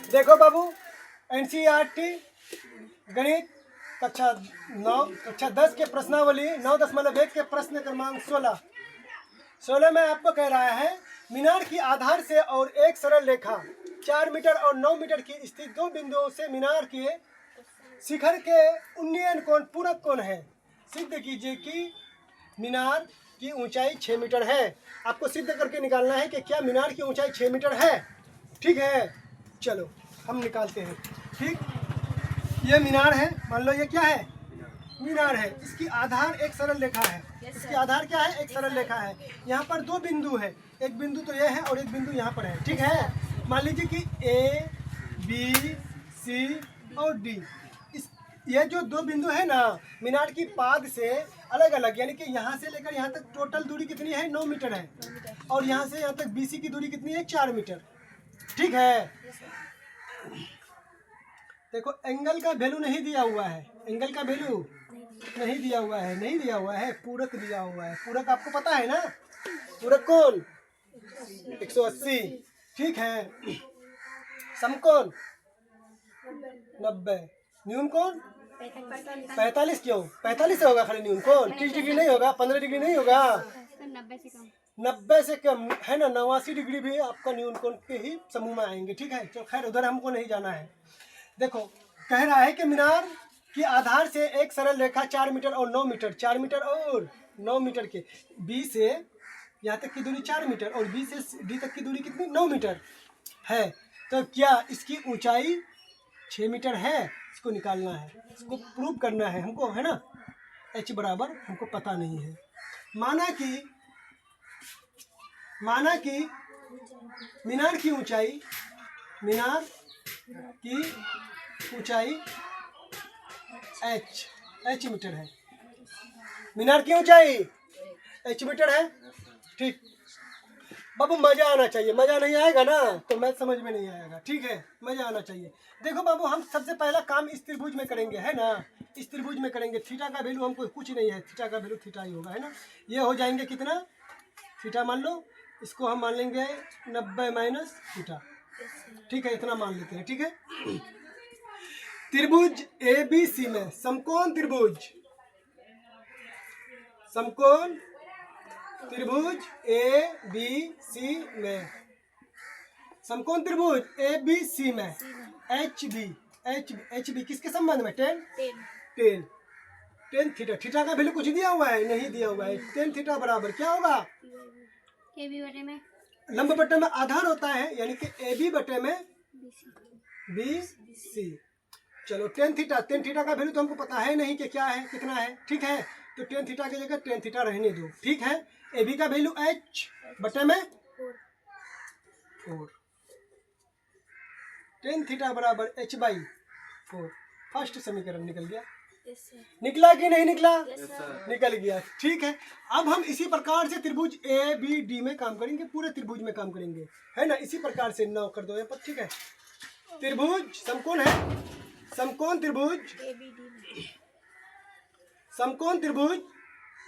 देखो बाबू, एनसीईआरटी गणित कक्षा 9 कक्षा 10 के प्रश्नावली 9.1 के प्रश्न क्रमांक 16 में आपको कह रहा है मीनार की आधार से और एक सरल रेखा 4 मीटर और 9 मीटर की स्थित दो बिंदुओं से मीनार के शिखर के उन्नयन कोण पूरक कोण है। सिद्ध कीजिए कि मीनार की ऊंचाई 6 मीटर है। आपको सिद्ध करके निकालना है कि क्या मीनार की ऊंचाई 6 मीटर है। ठीक है, चलो हम निकालते हैं। ठीक, ये मीनार है, मान लो ये क्या है, मीनार है। इसकी आधार एक सरल रेखा है। इसकी आधार क्या है, एक सरल रेखा है। यहाँ पर दो बिंदु है, एक बिंदु तो ये है और एक बिंदु यहाँ पर है। ठीक है, मान लीजिए कि ए बी सी और डी, ये जो दो बिंदु है ना, मीनार की पाद से अलग अलग, यानी कि यहाँ से लेकर यहाँ तक टोटल दूरी कितनी है, 9 मीटर है। और यहाँ से यहाँ तक बीसी की दूरी कितनी है, 4 मीटर। ठीक है, देखो एंगल का वैल्यू नहीं दिया हुआ है, एंगल का वैल्यू नहीं दिया हुआ है, नहीं दिया हुआ है, पूरक दिया हुआ है। पूरक आपको पता है ना, पूरक कोण 180। ठीक है, समकोण 90, न्यून कोण 45। क्यों 45 से होगा खाली न्यून कोण, 30 डिग्री नहीं होगा, 15 डिग्री नहीं होगा, 90 से कम है ना। 89 डिग्री भी आपका न्यून कोण के ही समूह में आएंगे। ठीक है, तो खैर उधर हमको नहीं जाना है। देखो कह रहा है कि मीनार की आधार से एक सरल रेखा 4 मीटर और 9 मीटर, 4 मीटर और 9 मीटर के बी से यहाँ तक की दूरी 4 मीटर और बी से डी तक की दूरी कितनी, 9 मीटर है। तो क्या इसकी ऊंचाई 6 मीटर है, इसको निकालना है, इसको प्रूव करना है हमको, है ना। h बराबर हमको पता नहीं है। माना कि मीनार की ऊंचाई h मीटर है। मीनार की ऊंचाई h मीटर है। ठीक बाबू, मजा आना चाहिए, मजा नहीं आएगा ना तो मैथ समझ में नहीं आएगा। ठीक है, मजा आना चाहिए। देखो बाबू, हम सबसे पहला काम इस त्रिभुज में करेंगे, है ना, इस त्रिभुज में करेंगे। थीटा का वैल्यू हमको कुछ नहीं है, थीटा का वैल्यू थीटा ही होगा, है ना। ये हो जाएंगे कितना, थीटा मान लो, इसको हम मान लेंगे 90 माइनस थीटा। ठीक है, इतना मान लेते हैं। ठीक है, त्रिभुज ए बी सी में समकोण त्रिभुज ए बी सी में समकोण त्रिभुज ए बी सी में एच बी किसके संबंध में, टेन थीटा। थीटा का वैल्यू कुछ दिया हुआ है, नहीं दिया हुआ है। टेन थीटा बराबर क्या होगा, ए बी बटे में लंब बटे में आधार होता है, यानी कि ए बी बटे में बी सी। चलो टेन थीटा का वैल्यू तो हमको पता है नहीं कि क्या है, कितना है। ठीक है, तो टेन थीटा की जगह टेन थीटा रहने दो। ठीक है, ए बी का वैल्यू h बटे में 4, टेन थीटा बराबर h/4। फर्स्ट समीकरण निकल गया। निकला कि नहीं निकला, निकल गया। ठीक है, अब हम इसी प्रकार से त्रिभुज ए बी डी में काम करेंगे, पूरे त्रिभुज में काम करेंगे, है ना। इसी प्रकार से 9 कर दो यहाँ पर। ठीक है, त्रिभुज समकोण है, समकोण त्रिभुज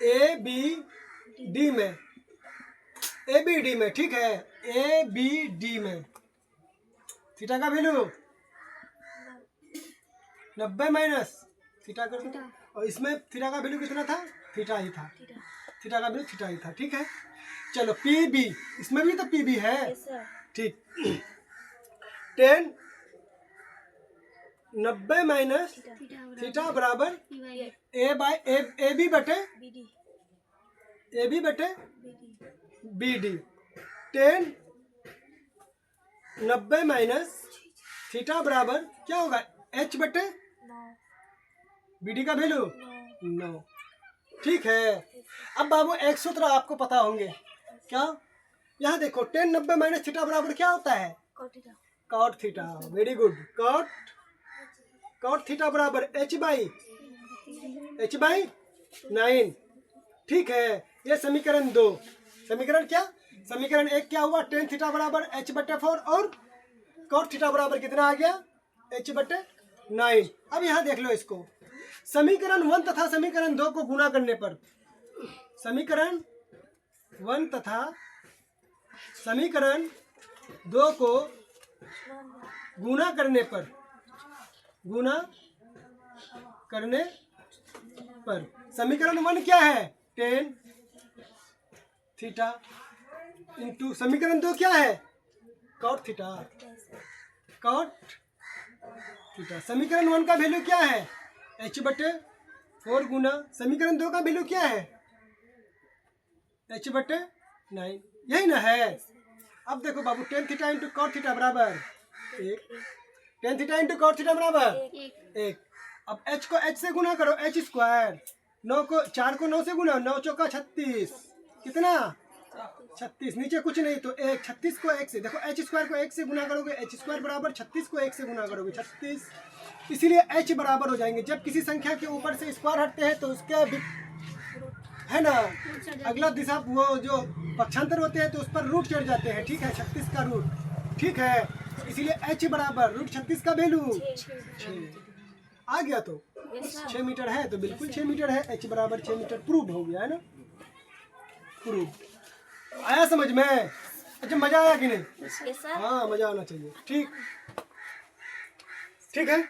ए बी डी में, ठीक है, ए बी डी में थीटा का वैल्यू 90 माइनस थीटा कर दो, और इसमें थीटा का वैल्यू कितना था, थीटा ही था, थीटा का वैल्यू थीटा ही था। ठीक है, चलो पी बी, इसमें भी तो पी बी है। ठीक, 90 माइनस थीटा बराबर ए बी बटे बी डी। 90 माइनस थीटा बराबर क्या होगा, h बटे बी डी का वैल्यू 9। ठीक है, अब बाबू एक सूत्र आपको पता होंगे, क्या, यहाँ देखो 90 माइनस थीटा बराबर क्या होता है, cot theta. Very good, cot theta बराबर h/9। ठीक है, ये समीकरण 2। समीकरण क्या, समीकरण 1 क्या हुआ, टेन थीटा बराबर h/4 और कॉट थीटा बराबर कितना आ गया, h/9। अब यहाँ देख लो इसको, समीकरण 1 तथा समीकरण 2 को गुणा करने पर, समीकरण 1 तथा समीकरण 2 को गुना करने पर समीकरण 1 क्या है? टेन थीटा इंटू समीकरण 2 क्या है? Cot theta. समीकरण 1 का वैल्यू क्या है? h/4 गुना समीकरण 2 का वैल्यू क्या है? h/9। यही ना है। अब देखो बाबू, tan theta into cot theta बराबर 1। Tan theta into cot theta बराबर 1। अब h को h से गुना करो, h स्क्वायर। 4 को 9 से गुना, 9 चौका 36। कितना? 36। नीचे कुछ नहीं तो 1। 36 को 1 से देखो, h स्क्वायर को 1 से गुना करोगे, h स्क्वायर बराबर 36 को 1 से गुना करोगे 36। इसीलिए h बराबर हो जाएंगे। जब किसी संख्या के ऊपर से स्क्वायर हटते हैं तो उसका है ना, अगला दिशा वो जो पक्षांतर होते हैं तो उस पर रूट चढ़ जाते हैं। ठीक है, 36 का रूट। ठीक है, इसीलिए h बराबर रूट 36 का वैल्यू 6 आ गया। तो 6 मीटर है तो बिल्कुल 6 मीटर है। h बराबर 6 मीटर प्रूव हो गया है ना। प्रूव आया समझ में? अच्छा, मजा आया कि नहीं? हाँ, मजा आना चाहिए। ठीक है।